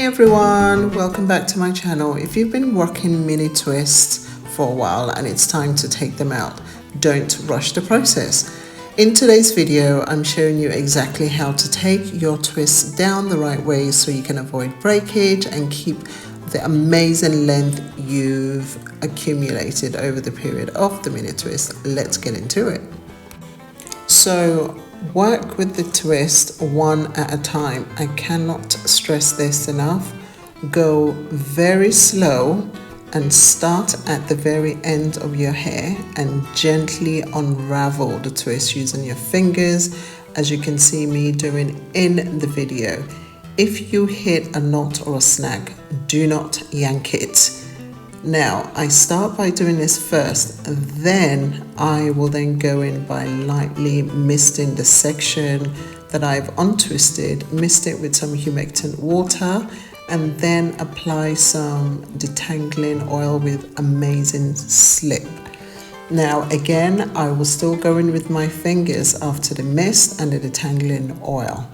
everyone, welcome back to my channel. If you've been rocking mini twists for a while and it's time to take them out, don't rush the process. In today's video, I'm showing you exactly how to take your twists down the right way so you can avoid breakage and keep the amazing length you've accumulated over the period of the mini twist. Let's get into it. So work with the twist one at a time. I cannot stress this enough. Go very slow and start at the very end of your hair and gently unravel the twist using your fingers, as you can see me doing in the video. If you hit a knot or a snag, do not yank it. Now, I start by doing this first, then I will then go in by lightly misting the section that I've untwisted, mist it with some humectant water, and then apply some detangling oil with amazing slip. Now again, I will still go in with my fingers after the mist and the detangling oil.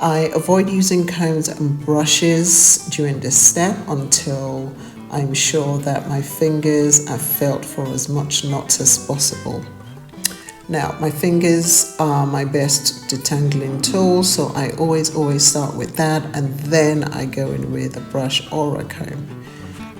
I avoid using combs and brushes during this step until I'm sure that my fingers are felt for as much knots as possible. Now, my fingers are my best detangling tool, so I always start with that, and then I go in with a brush or a comb.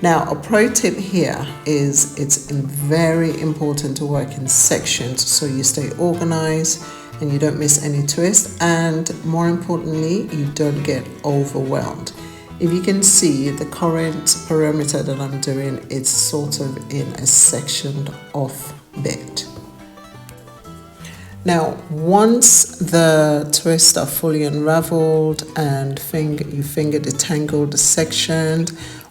Now, a pro tip here is it's very important to work in sections so you stay organized and you don't miss any twist, and more importantly, you don't get overwhelmed. If you can see, the current perimeter that I'm doing, it's sort of in a sectioned off bit. Now, once the twists are fully unraveled and you finger detangled the section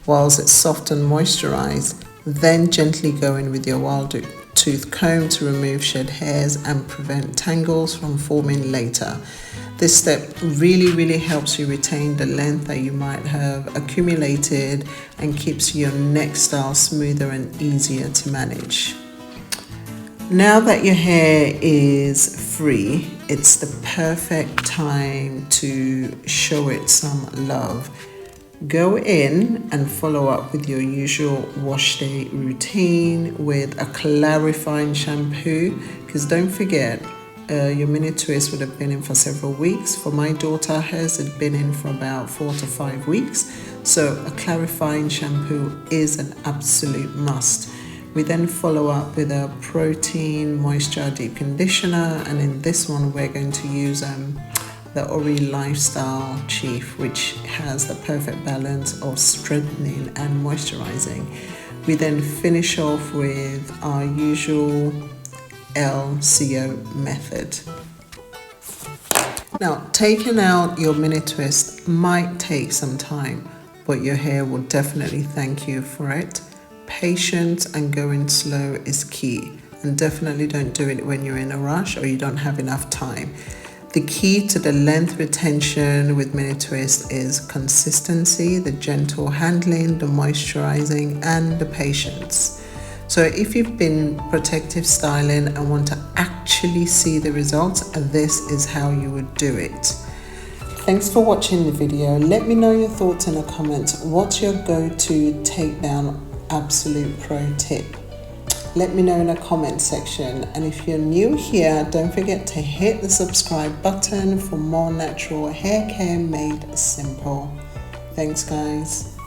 whilst it's soft and moisturized, then gently go in with your wild tooth comb to remove shed hairs and prevent tangles from forming later. This step really helps you retain the length that you might have accumulated and keeps your next style smoother and easier to manage. Now that your hair is free, it's the perfect time to show it some love. Go in and follow up with your usual wash day routine with a clarifying shampoo, because don't forget, your mini twist would have been in for several weeks. For my daughter, hers had been in for about 4 to 5 weeks. So a clarifying shampoo is an absolute must. We then follow up with a protein moisture deep conditioner, and in this one we're going to use the Ori Lifestyle Chief, which has the perfect balance of strengthening and moisturizing. We then finish off with our usual LCO method. Now, taking out your mini twist might take some time, but your hair will definitely thank you for it. Patience and going slow is key, and definitely don't do it when you're in a rush or you don't have enough time. The key to the length retention with mini twist is consistency, the gentle handling, the moisturizing, and the patience. So if you've been protective styling and want to actually see the results, this is how you would do it. Thanks for watching the video. Let me know your thoughts in the comments. What's your go-to takedown absolute pro tip? Let me know in the comment section. And if you're new here, don't forget to hit the subscribe button for more natural hair care made simple. Thanks guys.